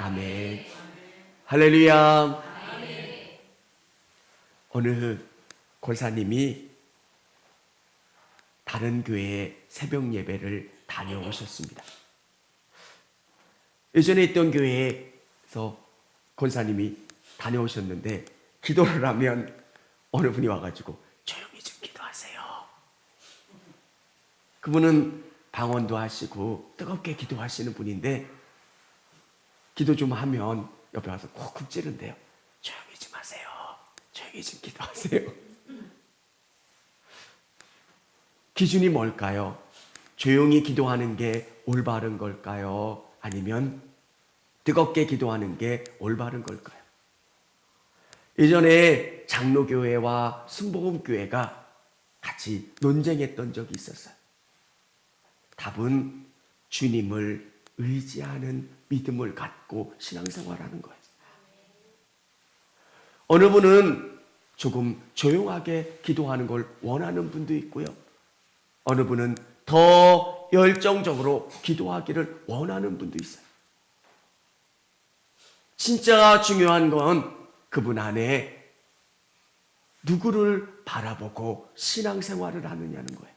아멘. 할렐루야. 어느 권사님이 다른 교회에 새벽 예배를 다녀오셨습니다. 예전에 있던 교회에서 권사님이 다녀오셨는데 기도를 하면 어느 분이 와가지고 조용히 좀 기도하세요. 그분은 방언도 하시고 뜨겁게 기도하시는 분인데 기도 좀 하면 옆에 와서 콕콕 찌른대요. 조용히 좀 하세요. 조용히 좀 기도하세요. 기준이 뭘까요? 조용히 기도하는 게 올바른 걸까요? 아니면 뜨겁게 기도하는 게 올바른 걸까요? 예전에 장로교회와 순복음교회가 같이 논쟁했던 적이 있었어요. 답은 주님을 의지하는 믿음을 갖고 신앙생활하는 거예요. 어느 분은 조금 조용하게 기도하는 걸 원하는 분도 있고요. 어느 분은 더 열정적으로 기도하기를 원하는 분도 있어요. 진짜 중요한 건 그분 안에 누구를 바라보고 신앙생활을 하느냐는 거예요.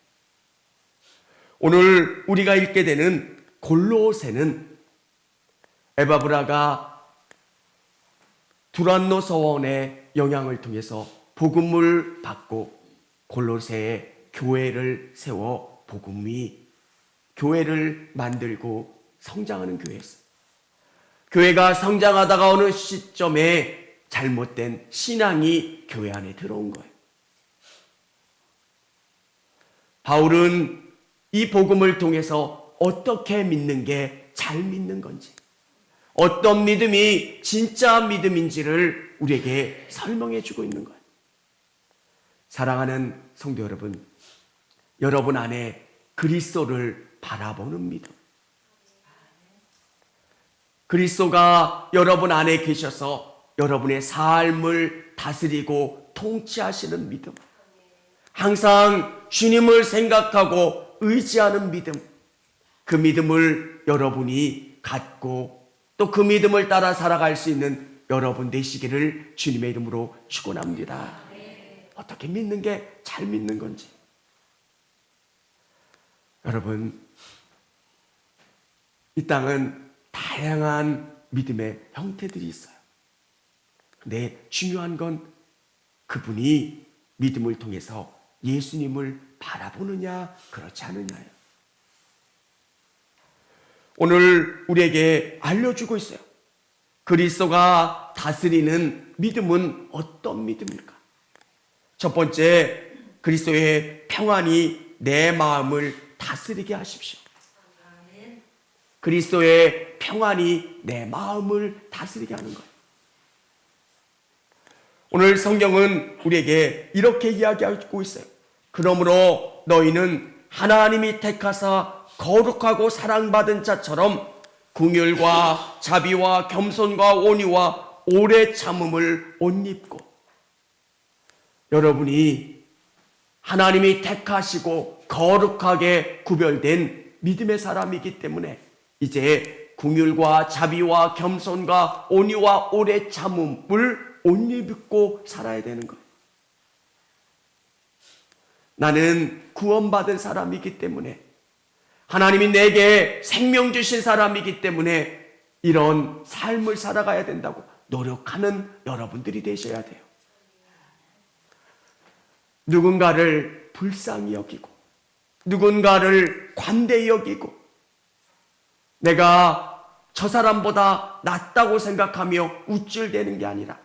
오늘 우리가 읽게 되는 골로새는 에바브라가 두란노 서원의 영향을 통해서 복음을 받고 골로새에 교회를 세워 교회를 만들고 성장하는 교회였어요. 교회가 성장하다가 어느 시점에 잘못된 신앙이 교회 안에 들어온 거예요. 바울은 이 복음을 통해서 어떻게 믿는 게 잘 믿는 건지, 어떤 믿음이 진짜 믿음인지를 우리에게 설명해 주고 있는 거예요. 사랑하는 성도 여러분, 여러분 안에 그리스도를 바라보는 믿음, 그리스도가 여러분 안에 계셔서 여러분의 삶을 다스리고 통치하시는 믿음, 항상 주님을 생각하고 의지하는 믿음, 그 믿음을 여러분이 갖고 또 그 믿음을 따라 살아갈 수 있는 여러분 되시기를 주님의 이름으로 축원합니다. 어떻게 믿는 게 잘 믿는 건지. 여러분, 이 땅은 다양한 믿음의 형태들이 있어요. 근데 중요한 건 그분이 믿음을 통해서 예수님을 바라보느냐 그렇지 않느냐예요. 오늘 우리에게 알려주고 있어요. 그리스도가 다스리는 믿음은 어떤 믿음일까? 첫 번째, 그리스도의 평안이 내 마음을 다스리게 하십시오. 그리스도의 평안이 내 마음을 다스리게 하는 거예요. 오늘 성경은 우리에게 이렇게 이야기하고 있어요. 그러므로 너희는 하나님이 택하사 거룩하고 사랑받은 자처럼 긍휼과 자비와 겸손과 온유와 오래 참음을 옷 입고, 여러분이 하나님이 택하시고 거룩하게 구별된 믿음의 사람이기 때문에 이제 긍휼과 자비와 겸손과 온유와 오래 참음을 옷 입고 살아야 되는 거예요. 나는 구원받은 사람이기 때문에, 하나님이 내게 생명 주신 사람이기 때문에 이런 삶을 살아가야 된다고 노력하는 여러분들이 되셔야 돼요. 누군가를 불쌍히 여기고 누군가를 관대히 여기고 내가 저 사람보다 낫다고 생각하며 우쭐대는 게 아니라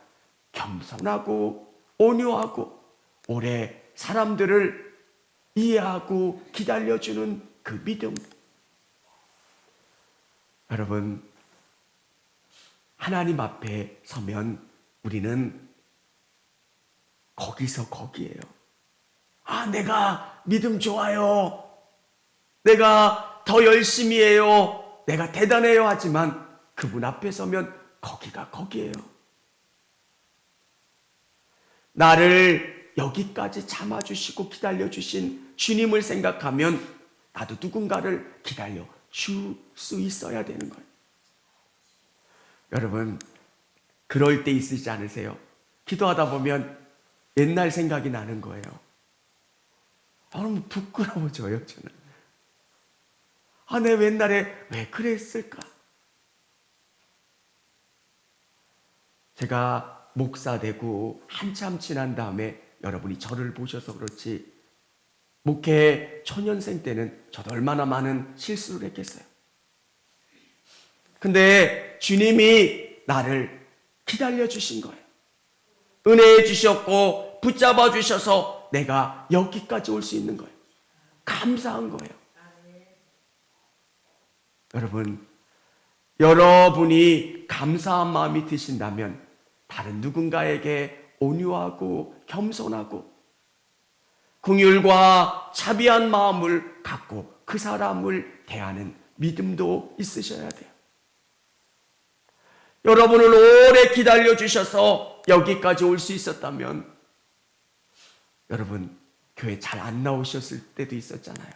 겸손하고 온유하고 오래 사람들을 이해하고 기다려주는 그 믿음. 여러분, 하나님 앞에 서면 우리는 거기서 거기에요. 내가 믿음 좋아요. 내가 더 열심히 해요. 내가 대단해요. 하지만 그분 앞에 서면 거기가 거기에요. 나를 여기까지 참아주시고 기다려주신 주님을 생각하면 나도 누군가를 기다려 줄 수 있어야 되는 거예요. 여러분, 그럴 때 있으시지 않으세요? 기도하다 보면 옛날 생각이 나는 거예요. 너무 부끄러워져요, 저는. 내가 옛날에 왜 그랬을까? 제가 목사 되고 한참 지난 다음에 여러분이 저를 보셔서 그렇지, 목회 초년생 때는 저도 얼마나 많은 실수를 했겠어요. 근데 주님이 나를 기다려 주신 거예요. 은혜해 주셨고 붙잡아 주셔서 내가 여기까지 올 수 있는 거예요. 감사한 거예요. 여러분, 여러분이 감사한 마음이 드신다면 다른 누군가에게 온유하고 겸손하고 긍휼과 자비한 마음을 갖고 그 사람을 대하는 믿음도 있으셔야 돼요. 여러분을 오래 기다려 주셔서 여기까지 올 수 있었다면, 여러분 교회 잘 안 나오셨을 때도 있었잖아요.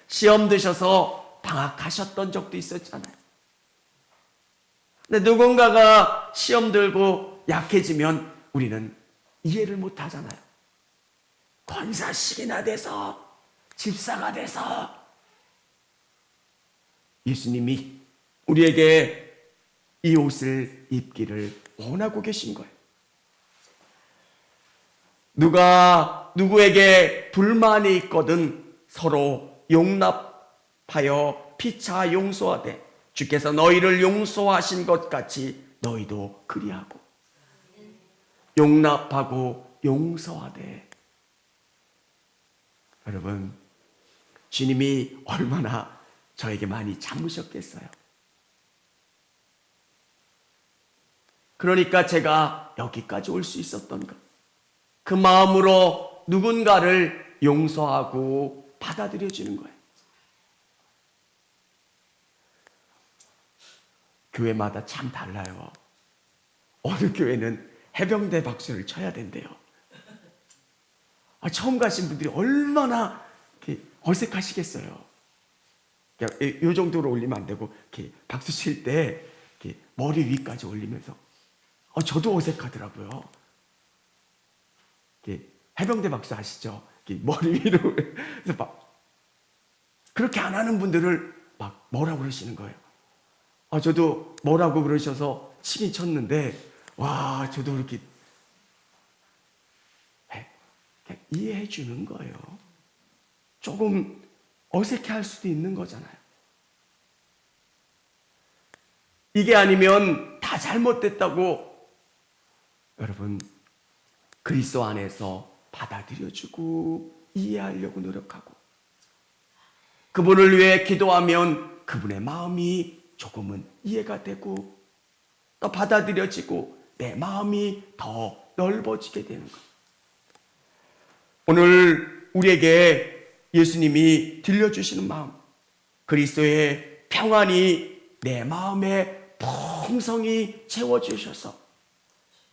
시험 드셔서 방학하셨던 적도 있었잖아요. 근데 누군가가 시험 들고 약해지면 우리는 이해를 못 하잖아요. 권사식이나 돼서, 집사가 돼서. 예수님이 우리에게 이 옷을 입기를 원하고 계신 거예요. 누가 누구에게 불만이 있거든 서로 용납하여 피차 용서하되 주께서 너희를 용서하신 것 같이 너희도 그리하고. 용납하고 용서하되. 여러분, 주님이 얼마나 저에게 많이 참으셨겠어요. 그러니까 제가 여기까지 올 수 있었던 것. 그 마음으로 누군가를 용서하고 받아들여 주는 거예요. 교회마다 참 달라요. 어느 교회는 해병대 박수를 쳐야 된대요. 처음 가신 분들이 얼마나 어색하시겠어요. 이 정도로 올리면 안 되고 이렇게 박수 칠 때 머리 위까지 올리면서. 저도 어색하더라고요. 해병대 박수 아시죠? 머리 위로. 그래서 막 그렇게 안 하는 분들을 막 뭐라고 그러시는 거예요. 저도 뭐라고 그러셔서 치긴 쳤는데, 와, 저도 그렇게 그냥 이해해 주는 거예요. 조금 어색해 할 수도 있는 거잖아요. 이게 아니면 다 잘못됐다고 여러분 그리스도 안에서 받아들여주고 이해하려고 노력하고, 그분을 위해 기도하면 그분의 마음이 조금은 이해가 되고 또 받아들여지고 내 마음이 더 넓어지게 되는 거예요. 오늘 우리에게 예수님이 들려주시는 마음, 그리스도의 평안이 내 마음에 풍성히 채워주셔서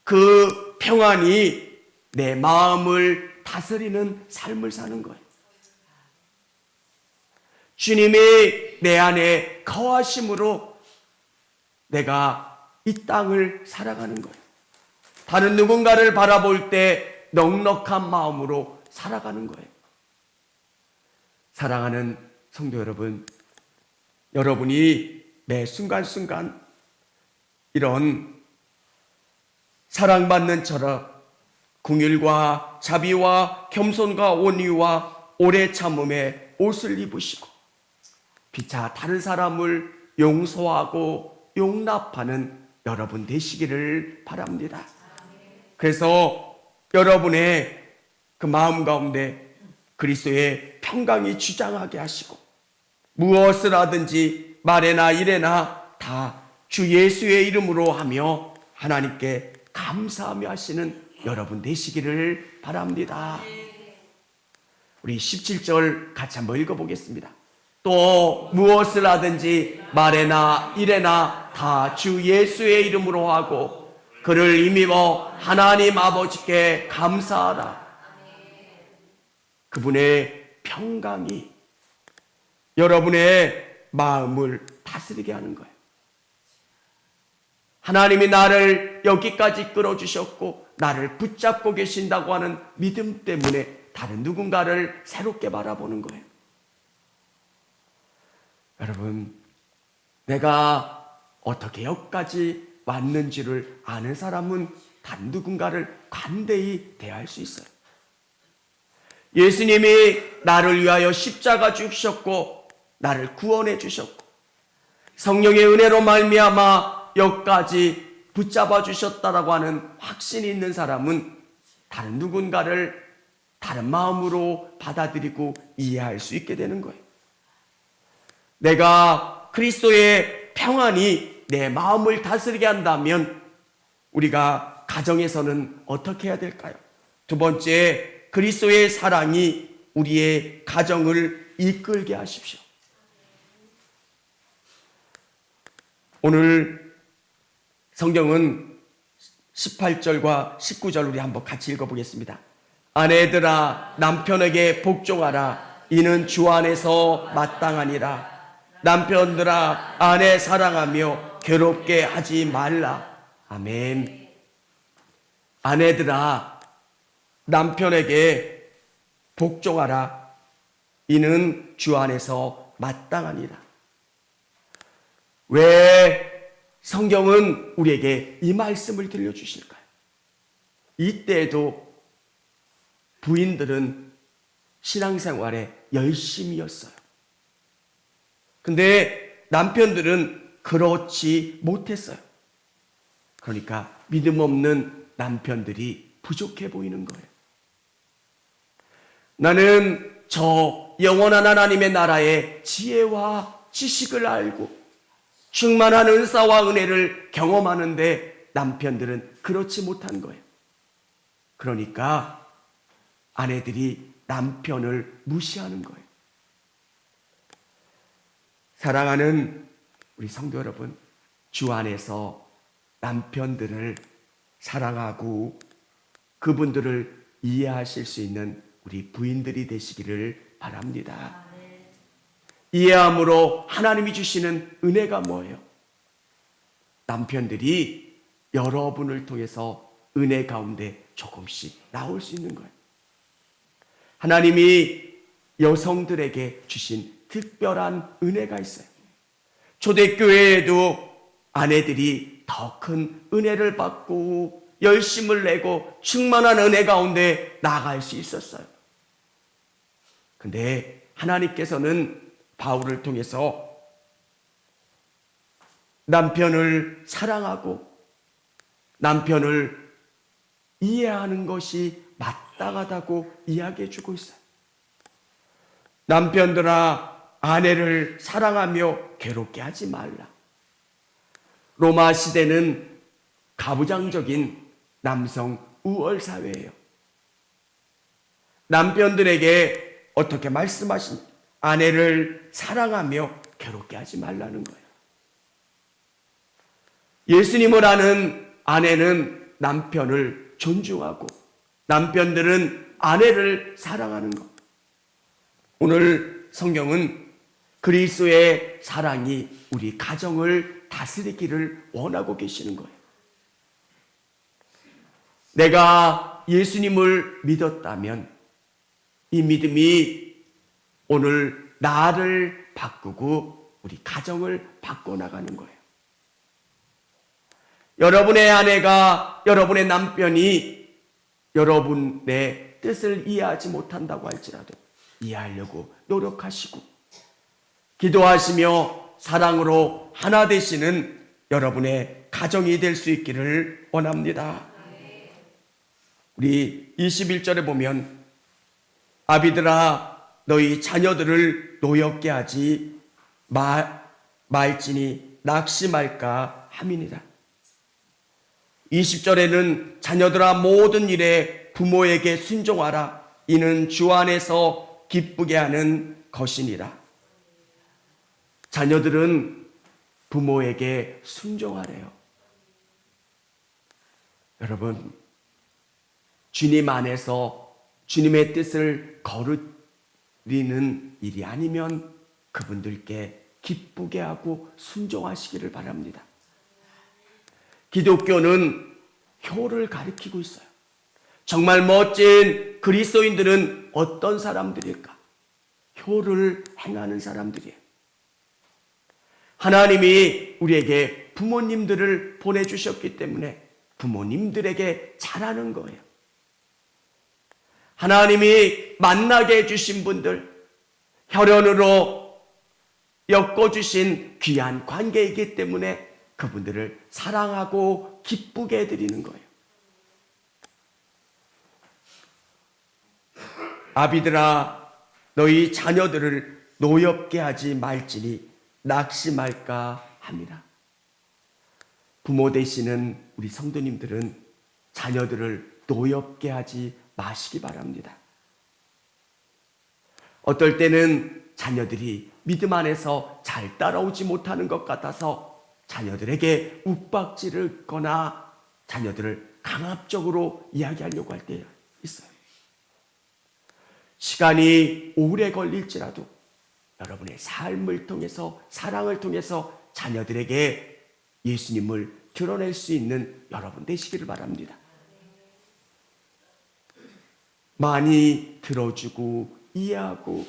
그 평안이 내 마음을 다스리는 삶을 사는 거예요. 주님이 내 안에 거하심으로 내가 이 땅을 살아가는 거예요. 다른 누군가를 바라볼 때 넉넉한 마음으로 살아가는 거예요. 사랑하는 성도 여러분, 여러분이 매 순간순간 이런 사랑받는 철학, 긍휼과 자비와 겸손과 온유와 오래 참음의 옷을 입으시고 피차 다른 사람을 용서하고 용납하는 여러분 되시기를 바랍니다. 그래서 여러분의 그 마음 가운데 그리스도의 평강이 주장하게 하시고 무엇을 하든지 말에나 일에나 다 주 예수의 이름으로 하며 하나님께 감사하며 하시는 여러분 되시기를 바랍니다. 우리 17절 같이 한번 읽어보겠습니다. 또 무엇을 하든지 말에나 일에나 다 주 예수의 이름으로 하고 그를 힘입어 하나님 아버지께 감사하라. 그분의 평강이 여러분의 마음을 다스리게 하는 거예요. 하나님이 나를 여기까지 끌어주셨고 나를 붙잡고 계신다고 하는 믿음 때문에 다른 누군가를 새롭게 바라보는 거예요. 여러분, 내가 어떻게 여기까지 왔는지를 아는 사람은 다른 누군가를 관대히 대할 수 있어요. 예수님이 나를 위하여 십자가 주셨고 나를 구원해 주셨고 성령의 은혜로 말미암아 여기까지 붙잡아 주셨다라고 하는 확신이 있는 사람은 다른 누군가를 다른 마음으로 받아들이고 이해할 수 있게 되는 거예요. 내가 그리스도의 평안이 내 마음을 다스리게 한다면 우리가 가정에서는 어떻게 해야 될까요? 두 번째, 그리스도의 사랑이 우리의 가정을 이끌게 하십시오. 오늘 성경은 18절과 19절 우리 한번 같이 읽어보겠습니다. 아내들아 남편에게 복종하라. 이는 주 안에서 마땅하니라. 남편들아 아내 사랑하며 괴롭게 하지 말라. 아멘. 아내들아 남편에게 복종하라. 이는 주 안에서 마땅하니라. 왜 성경은 우리에게 이 말씀을 들려주실까요? 이때에도 부인들은 신앙생활에 열심이었어요. 근데 남편들은 그렇지 못했어요. 그러니까 믿음 없는 남편들이 부족해 보이는 거예요. 나는 저 영원한 하나님의 나라의 지혜와 지식을 알고 충만한 은사와 은혜를 경험하는데 남편들은 그렇지 못한 거예요. 그러니까 아내들이 남편을 무시하는 거예요. 사랑하는 우리 성도 여러분, 주 안에서 남편들을 사랑하고 그분들을 이해하실 수 있는 우리 부인들이 되시기를 바랍니다. 이해함으로 하나님이 주시는 은혜가 뭐예요? 남편들이 여러분을 통해서 은혜 가운데 조금씩 나올 수 있는 거예요. 하나님이 여성들에게 주신 특별한 은혜가 있어요. 초대교회에도 아내들이 더 큰 은혜를 받고 열심을 내고 충만한 은혜 가운데 나아갈 수 있었어요. 근데 하나님께서는 바울을 통해서 남편을 사랑하고 남편을 이해하는 것이 마땅하다고 이야기해 주고 있어요. 남편들아 아내를 사랑하며 괴롭게 하지 말라. 로마 시대는 가부장적인 남성 우월 사회예요. 남편들에게 어떻게 말씀하신 아내를 사랑하며 괴롭게 하지 말라는 거예요. 예수님을 아는 아내는 남편을 존중하고 남편들은 아내를 사랑하는 것. 오늘 성경은 그리스도의 사랑이 우리 가정을 다스리기를 원하고 계시는 거예요. 내가 예수님을 믿었다면 이 믿음이 오늘 나를 바꾸고 우리 가정을 바꿔나가는 거예요. 여러분의 아내가, 여러분의 남편이 여러분의 뜻을 이해하지 못한다고 할지라도 이해하려고 노력하시고 기도하시며 사랑으로 하나 되시는 여러분의 가정이 될 수 있기를 원합니다. 우리 21절에 보면 아비들아 너희 자녀들을 노엽게 하지 말지니 낙심할까 함이니라. 20절에는 자녀들아 모든 일에 부모에게 순종하라. 이는 주 안에서 기쁘게 하는 것이니라. 자녀들은 부모에게 순종하래요. 여러분, 주님 안에서 주님의 뜻을 거르리는 일이 아니면 그분들께 기쁘게 하고 순종하시기를 바랍니다. 기독교는 효를 가리키고 있어요. 정말 멋진 그리스도인들은 어떤 사람들일까? 효를 행하는 사람들이에요. 하나님이 우리에게 부모님들을 보내주셨기 때문에 부모님들에게 잘하는 거예요. 하나님이 만나게 해주신 분들, 혈연으로 엮어주신 귀한 관계이기 때문에 그분들을 사랑하고 기쁘게 해드리는 거예요. 아비들아, 너희 자녀들을 노엽게 하지 말지니 낙심할까 함이라. 부모 되시는 우리 성도님들은 자녀들을 노엽게 하지 마시기 바랍니다. 어떨 때는 자녀들이 믿음 안에서 잘 따라오지 못하는 것 같아서 자녀들에게 욱박지를 거나 자녀들을 강압적으로 이야기하려고 할 때 있어요. 시간이 오래 걸릴지라도 여러분의 삶을 통해서, 사랑을 통해서 자녀들에게 예수님을 드러낼 수 있는 여러분 되시기를 바랍니다. 많이 들어주고 이해하고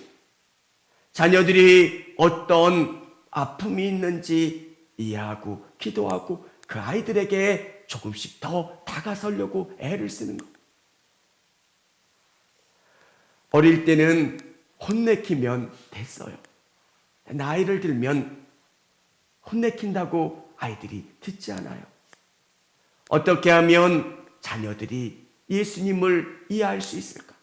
자녀들이 어떤 아픔이 있는지 이해하고 기도하고 그 아이들에게 조금씩 더 다가서려고 애를 쓰는 것. 어릴 때는 혼내키면 됐어요. 나이를 들면 혼내킨다고 아이들이 듣지 않아요. 어떻게 하면 자녀들이 예수님을 이해할 수 있을까?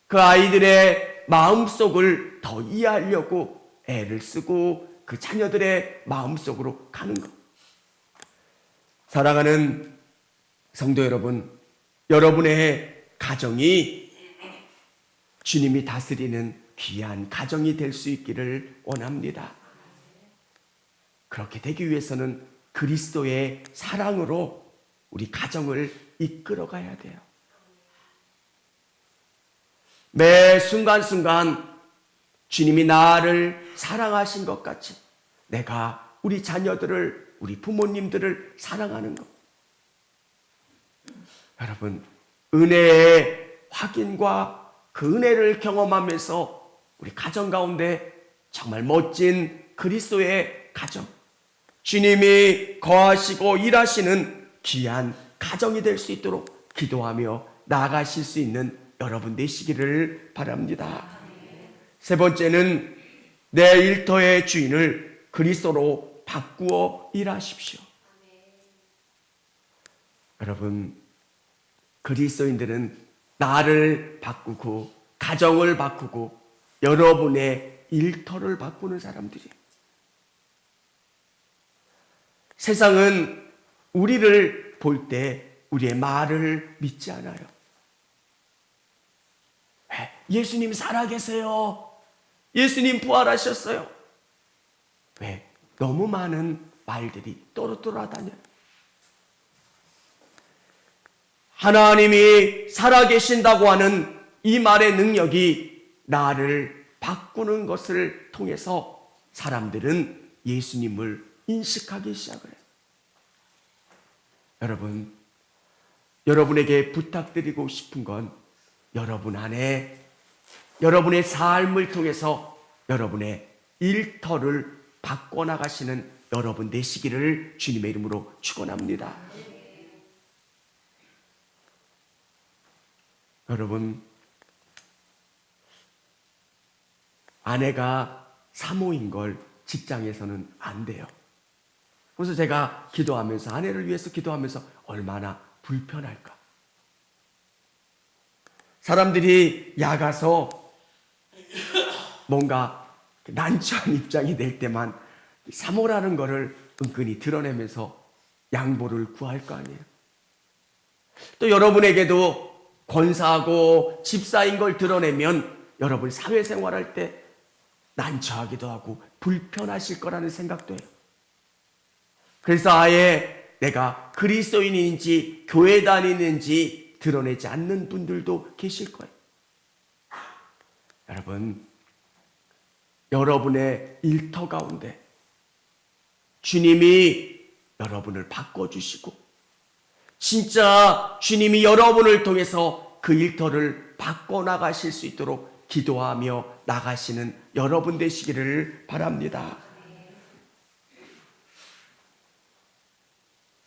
그 아이들의 마음속을 더 이해하려고 애를 쓰고 그 자녀들의 마음속으로 가는 것. 사랑하는 성도 여러분, 여러분의 가정이 주님이 다스리는 귀한 가정이 될 수 있기를 원합니다. 그렇게 되기 위해서는 그리스도의 사랑으로 우리 가정을 이끌어 가야 돼요. 매 순간순간 주님이 나를 사랑하신 것 같이 내가 우리 자녀들을, 우리 부모님들을 사랑하는 것. 여러분, 은혜의 확인과 그 은혜를 경험하면서 우리 가정 가운데 정말 멋진 그리스도의 가정, 주님이 거하시고 일하시는 귀한 가정이 될 수 있도록 기도하며 나아가실 수 있는 여러분 되시기를 바랍니다. 세 번째는 내 일터의 주인을 그리스도로 바꾸어 일하십시오. 여러분, 그리스도인들은 나를 바꾸고 가정을 바꾸고 여러분의 일터를 바꾸는 사람들이에요. 세상은 우리를 볼 때 우리의 말을 믿지 않아요. 예수님 살아계세요. 예수님 부활하셨어요. 왜? 너무 많은 말들이 또렷또렷하다냐. 하나님이 살아계신다고 하는 이 말의 능력이 나를 바꾸는 것을 통해서 사람들은 예수님을 인식하기 시작을 해요. 여러분, 여러분에게 부탁드리고 싶은 건 여러분 안에 여러분의 삶을 통해서 여러분의 일터를 바꿔나가시는 여러분 되시기를 주님의 이름으로 축원합니다. 여러분, 아내가 사모인 걸 직장에서는 안 돼요. 그래서 제가 기도하면서, 아내를 위해서 기도하면서 얼마나 불편할까. 사람들이 야가서 뭔가 난처한 입장이 될 때만 사모라는 거를 은근히 드러내면서 양보를 구할 거 아니에요. 또 여러분에게도 권사하고 집사인 걸 드러내면 여러분 사회생활할 때 난처하기도 하고 불편하실 거라는 생각도 해요. 그래서 아예 내가 그리스도인인지 교회 다니는지 드러내지 않는 분들도 계실 거예요. 여러분, 여러분의 일터 가운데 주님이 여러분을 바꿔주시고 진짜 주님이 여러분을 통해서 그 일터를 바꿔나가실 수 있도록 기도하며 나가시는 여러분 되시기를 바랍니다.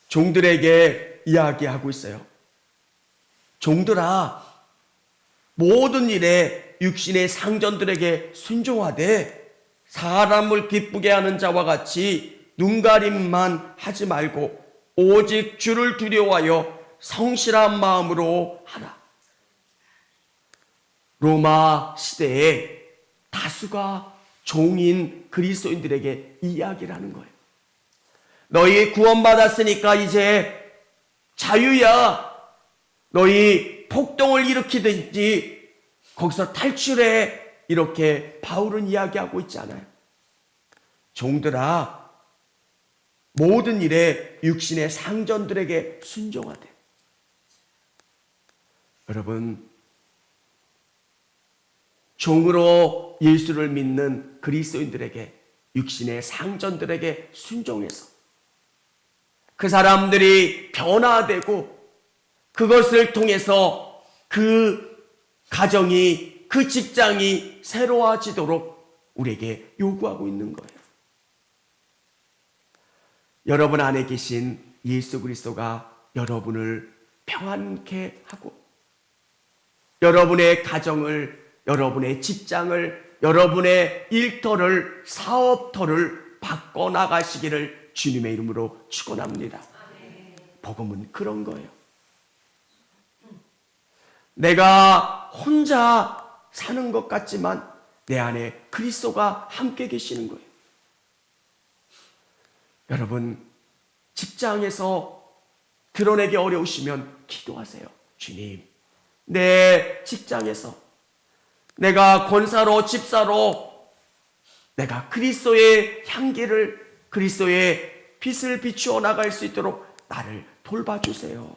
종들에게 이야기하고 있어요. 종들아, 모든 일에 육신의 상전들에게 순종하되 사람을 기쁘게 하는 자와 같이 눈가림만 하지 말고 오직 주를 두려워하여 성실한 마음으로 하라. 로마 시대에 다수가 종인 그리스도인들에게 이야기를 하는 거예요. 너희 구원받았으니까 이제 자유야. 너희 폭동을 일으키든지 거기서 탈출해. 이렇게 바울은 이야기하고 있지 않아요. 종들아, 모든 일에 육신의 상전들에게 순종하되. 여러분, 종으로 예수를 믿는 그리스도인들에게, 육신의 상전들에게 순종해서 그 사람들이 변화되고 그것을 통해서 그 가정이, 그 직장이 새로워지도록 우리에게 요구하고 있는 거예요. 여러분 안에 계신 예수 그리스도가 여러분을 평안케 하고 여러분의 가정을, 여러분의 직장을, 여러분의 일터를, 사업터를 바꿔나가시기를 주님의 이름으로 축원합니다. 복음은 그런 거예요. 내가 혼자 사는 것 같지만 내 안에 그리스도가 함께 계시는 거예요. 여러분, 직장에서 드러내기 어려우시면 기도하세요. 주님, 내 직장에서 내가 권사로, 집사로 내가 그리스도의 향기를, 그리스도의 빛을 비추어 나갈 수 있도록 나를 돌봐주세요.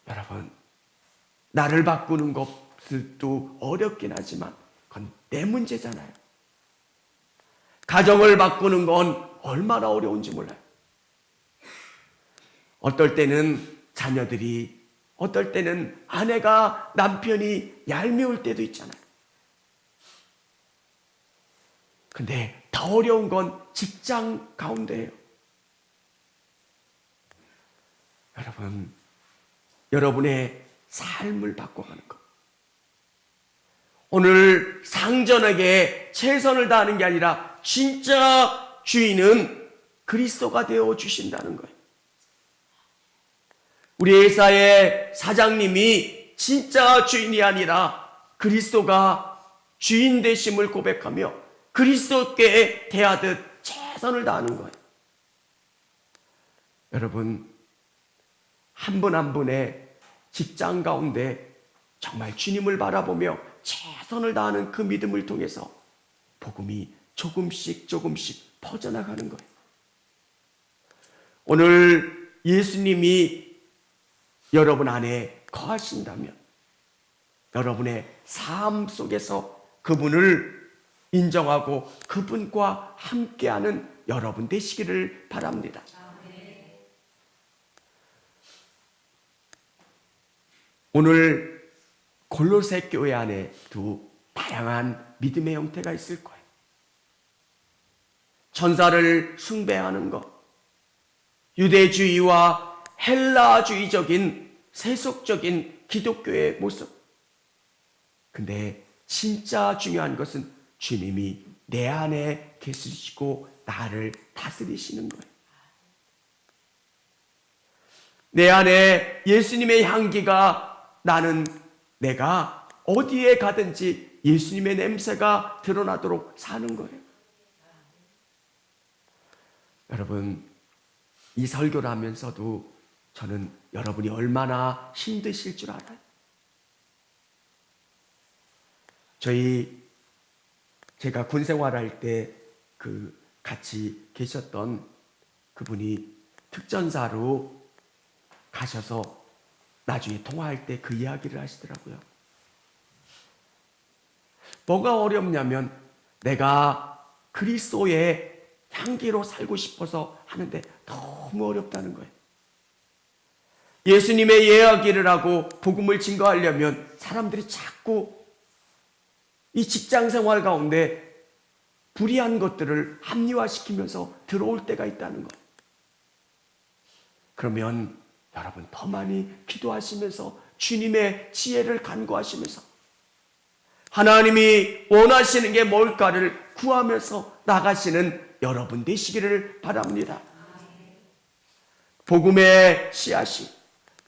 여러분, 나를 바꾸는 것도 어렵긴 하지만 그건 내 문제잖아요. 가정을 바꾸는 건 얼마나 어려운지 몰라요. 어떨 때는 자녀들이, 어떨 때는 아내가, 남편이 얄미울 때도 있잖아요. 근데 더 어려운 건 직장 가운데예요. 여러분, 여러분의 삶을 바꿔가는 것. 오늘 상전에게 최선을 다하는 게 아니라 진짜 주인은 그리스도가 되어 주신다는 거예요. 우리 회사의 사장님이 진짜 주인이 아니라 그리스도가 주인 되심을 고백하며 그리스도께 대하듯 최선을 다하는 거예요. 여러분, 한 분 한 분의 직장 가운데 정말 주님을 바라보며 최선을 다하는 그 믿음을 통해서 복음이 조금씩 퍼져나가는 거예요. 오늘 예수님이 여러분 안에 거하신다면 여러분의 삶 속에서 그분을 인정하고 그분과 함께하는 여러분 되시기를 바랍니다. 오늘 골로새 교회 안에도 다양한 믿음의 형태가 있을 거예요. 천사를 숭배하는 것, 유대주의와 헬라주의적인 세속적인 기독교의 모습. 근데 진짜 중요한 것은 주님이 내 안에 계시고 나를 다스리시는 거예요. 내 안에 예수님의 향기가 나는, 내가 어디에 가든지 예수님의 냄새가 드러나도록 사는 거예요. 여러분, 이 설교를 하면서도 저는 여러분이 얼마나 힘드실 줄 알아요. 제가 군 생활할 때 같이 계셨던 그분이 특전사로 가셔서 나중에 통화할 때 그 이야기를 하시더라고요. 뭐가 어렵냐면 내가 그리스도의 향기로 살고 싶어서 하는데 너무 어렵다는 거예요. 예수님의 이야기를 하고 복음을 증거하려면 사람들이 자꾸 이 직장 생활 가운데 불의한 것들을 합리화시키면서 들어올 때가 있다는 거예요. 그러면 여러분 더 많이 기도하시면서 주님의 지혜를 간구하시면서 하나님이 원하시는 게 뭘까를 구하면서 나가시는 여러분 되시기를 바랍니다. 복음의 씨앗이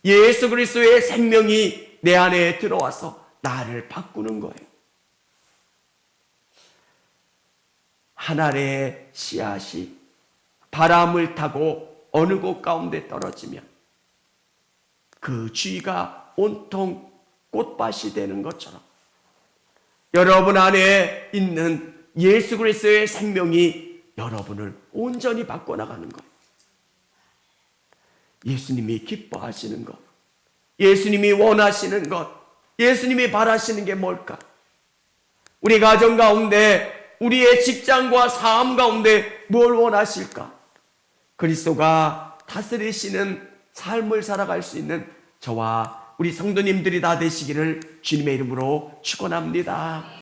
예수 그리스도의 생명이 내 안에 들어와서 나를 바꾸는 거예요. 하늘의 씨앗이 바람을 타고 어느 곳 가운데 떨어지면 그 주위가 온통 꽃밭이 되는 것처럼 여러분 안에 있는 예수 그리스도의 생명이 여러분을 온전히 바꿔나가는 것. 예수님이 기뻐하시는 것, 예수님이 원하시는 것, 예수님이 바라시는 게 뭘까? 우리 가정 가운데, 우리의 직장과 삶 가운데 뭘 원하실까? 그리스도가 다스리시는 삶을 살아갈 수 있는 저와 우리 성도님들이 다 되시기를 주님의 이름으로 축원합니다.